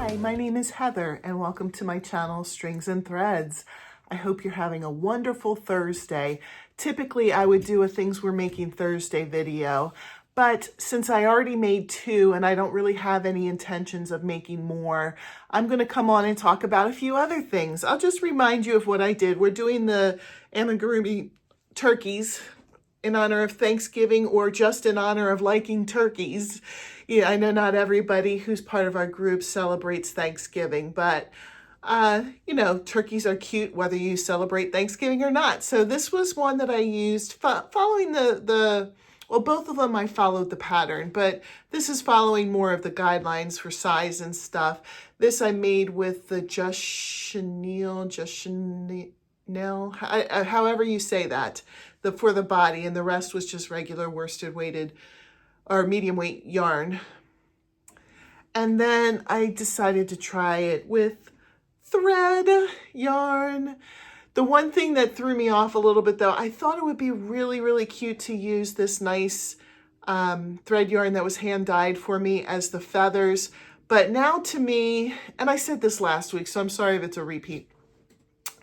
Hi, my name is Heather and welcome to my channel Strings and Threads. I hope you're having a wonderful Thursday. Typically I would do a Things We're Making Thursday video, but since I already made two and I don't really have any intentions of making more, I'm going to come on and talk about a few other things. I'll just remind you of what I did. We're doing the Amigurumi turkeys in honor of Thanksgiving or just in honor of liking turkeys. Yeah, I know not everybody who's part of our group celebrates Thanksgiving, but you know, turkeys are cute whether you celebrate Thanksgiving or not. So this was one that I used following well, both of them I followed the pattern, but this is following more of the guidelines for size and stuff. This I made with the Just Chanel, however you say that, for the body, and the rest was just regular worsted weighted or medium weight yarn. And then I decided to try it with thread yarn. The one thing that threw me off a little bit though, I thought it would be really, really cute to use this nice thread yarn that was hand dyed for me as the feathers. But now to me, and I said this last week, so I'm sorry if it's a repeat,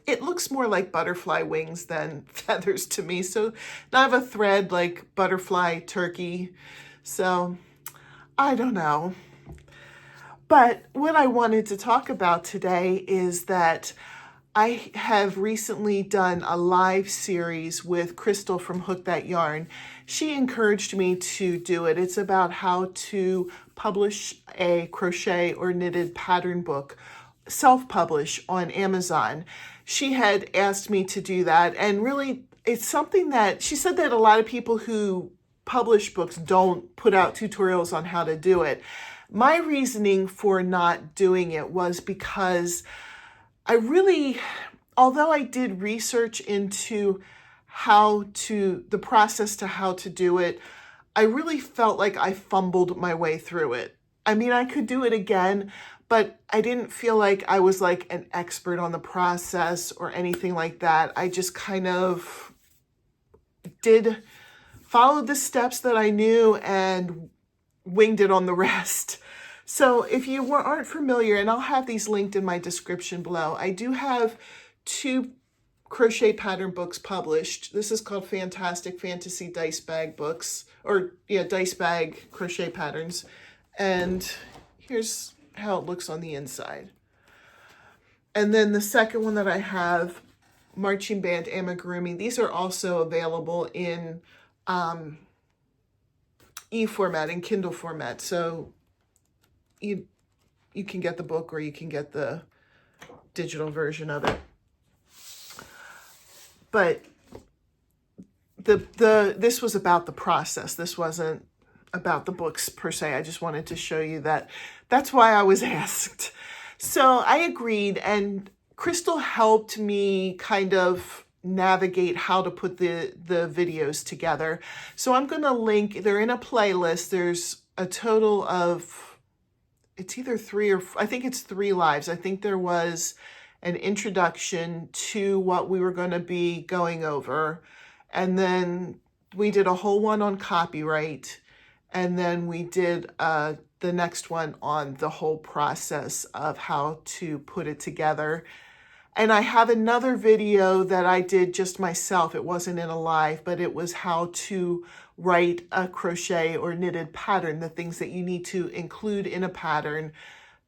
it looks more like butterfly wings than feathers to me. So now I have a thread like butterfly turkey. So I don't know. But what I wanted to talk about today is that I have recently done a live series with Crystal from Hook That Yarn. She encouraged me to do it. It's about how to publish a crochet or knitted pattern book, self-publish on Amazon. She had asked me to do that, and really it's something that she said that a lot of people who publish books don't put out tutorials on how to do it. My reasoning for not doing it was because I really, although I did research into the process to how to do it, I really felt like I fumbled my way through it. I mean, I could do it again, but I didn't feel like I was like an expert on the process or anything like that. I just kind of followed the steps that I knew and winged it on the rest. So if you aren't familiar, and I'll have these linked in my description below, I do have two crochet pattern books published. This is called Fantastic Fantasy Dice Bag Books, or yeah, Dice Bag Crochet Patterns. And here's how it looks on the inside. And then the second one that I have, Marching Band Amigurumi, these are also available in e-format and Kindle format. So you can get the book or you can get the digital version of it. But this was about the process. This wasn't about the books per se. I just wanted to show you that that's why I was asked. So I agreed, and Crystal helped me kind of navigate how to put the videos together. So I'm going to link, they're in a playlist. There's a total of, it's either I think it's 3 lives. I think there was an introduction to what we were going to be going over. And then we did a whole one on copyright. And then we did the next one on the whole process of how to put it together. And I have another video that I did just myself. It wasn't in a live, but it was how to write a crochet or knitted pattern, the things that you need to include in a pattern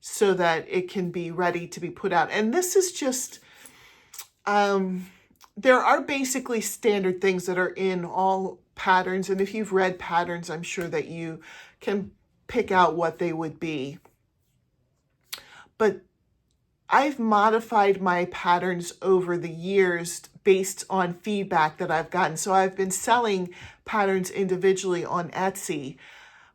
so that it can be ready to be put out. And this is just, there are basically standard things that are in all patterns. And if you've read patterns, I'm sure that you can pick out what they would be. But I've modified my patterns over the years based on feedback that I've gotten. So I've been selling patterns individually on Etsy,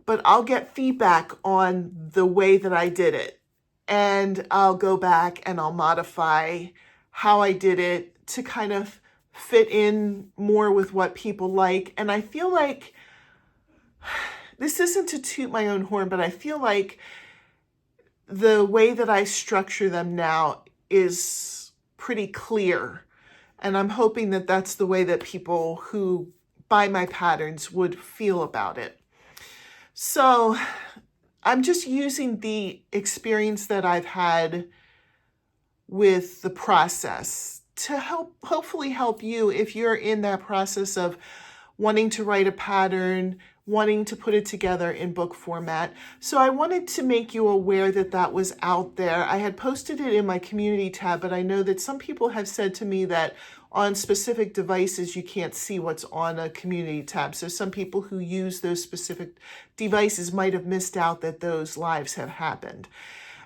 but I'll get feedback on the way that I did it. And I'll go back and I'll modify how I did it to kind of fit in more with what people like. And I feel like, this isn't to toot my own horn, but I feel like the way that I structure them now is pretty clear. And I'm hoping that that's the way that people who buy my patterns would feel about it. So I'm just using the experience that I've had with the process to hopefully help you if you're in that process of wanting to write a pattern, wanting to put it together in book format. So I wanted to make you aware that that was out there. I had posted it in my community tab, but I know that some people have said to me that on specific devices, you can't see what's on a community tab. So some people who use those specific devices might have missed out that those lives have happened.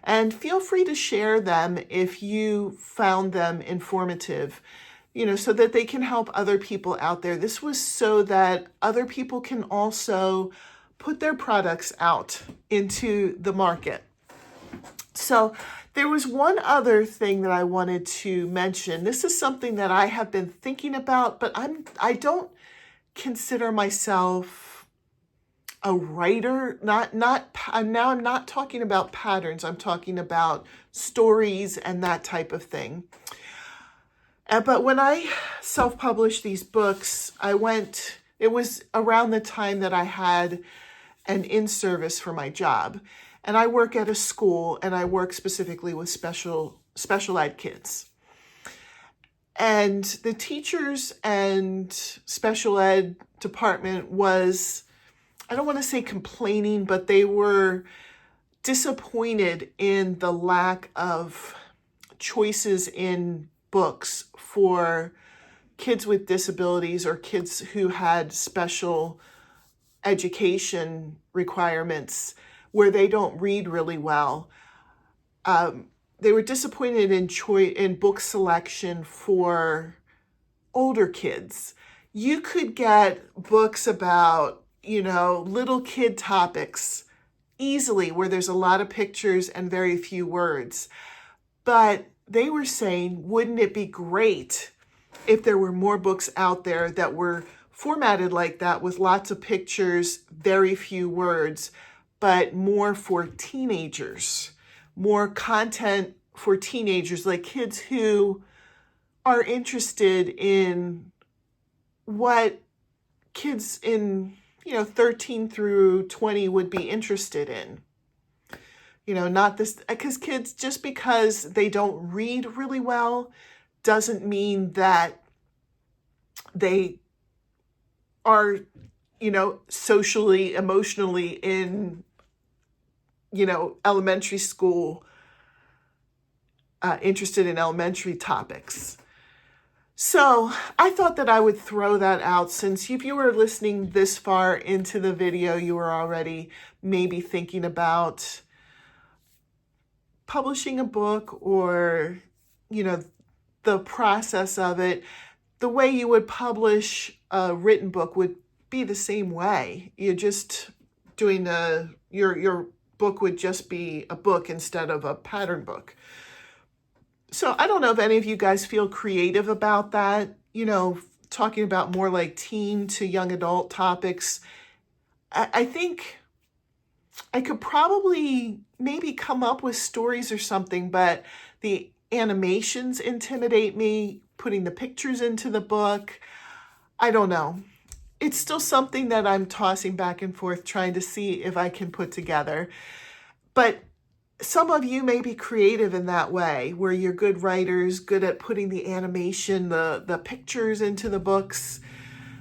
And feel free to share them if you found them informative, so that they can help other people out there. This was so that other people can also put their products out into the market. So there was one other thing that I wanted to mention. This is something that I have been thinking about, but I don't consider myself a writer. Now I'm not talking about patterns. I'm talking about stories and that type of thing. But when I self-published these books, it was around the time that I had an in-service for my job. And I work at a school, and I work specifically with special ed kids. And the teachers and special ed department was, I don't want to say complaining, but they were disappointed in the lack of choices in books for kids with disabilities or kids who had special education requirements where they don't read really well. They were disappointed in book selection for older kids. You could get books about, little kid topics easily where there's a lot of pictures and very few words. But they were saying, wouldn't it be great if there were more books out there that were formatted like that with lots of pictures, very few words, but more for teenagers, more content for teenagers, like kids who are interested in what kids in, 13 through 20 would be interested in. Not this, because kids, just because they don't read really well, doesn't mean that they are, socially, emotionally in, elementary school, interested in elementary topics. So I thought that I would throw that out, since if you were listening this far into the video, you were already maybe thinking about publishing a book or, the process of it. The way you would publish a written book would be the same way. You're just doing your book would just be a book instead of a pattern book. So I don't know if any of you guys feel creative about that, talking about more like teen to young adult topics. I think I could probably maybe come up with stories or something, but the animations intimidate me, putting the pictures into the book. I don't know. It's still something that I'm tossing back and forth, trying to see if I can put together. But some of you may be creative in that way, where you're good writers, good at putting the animation, the pictures into the books.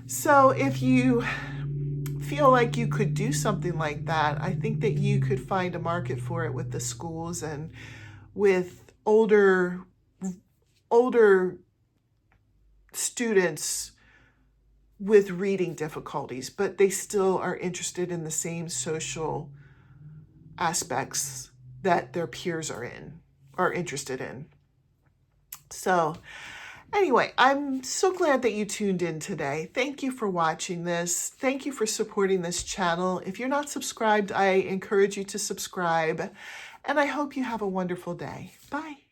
So if you feel like you could do something like that, I think that you could find a market for it with the schools and with older students with reading difficulties, but they still are interested in the same social aspects that their peers are interested in. So anyway, I'm so glad that you tuned in today. Thank you for watching this. Thank you for supporting this channel. If you're not subscribed, I encourage you to subscribe, and I hope you have a wonderful day. Bye.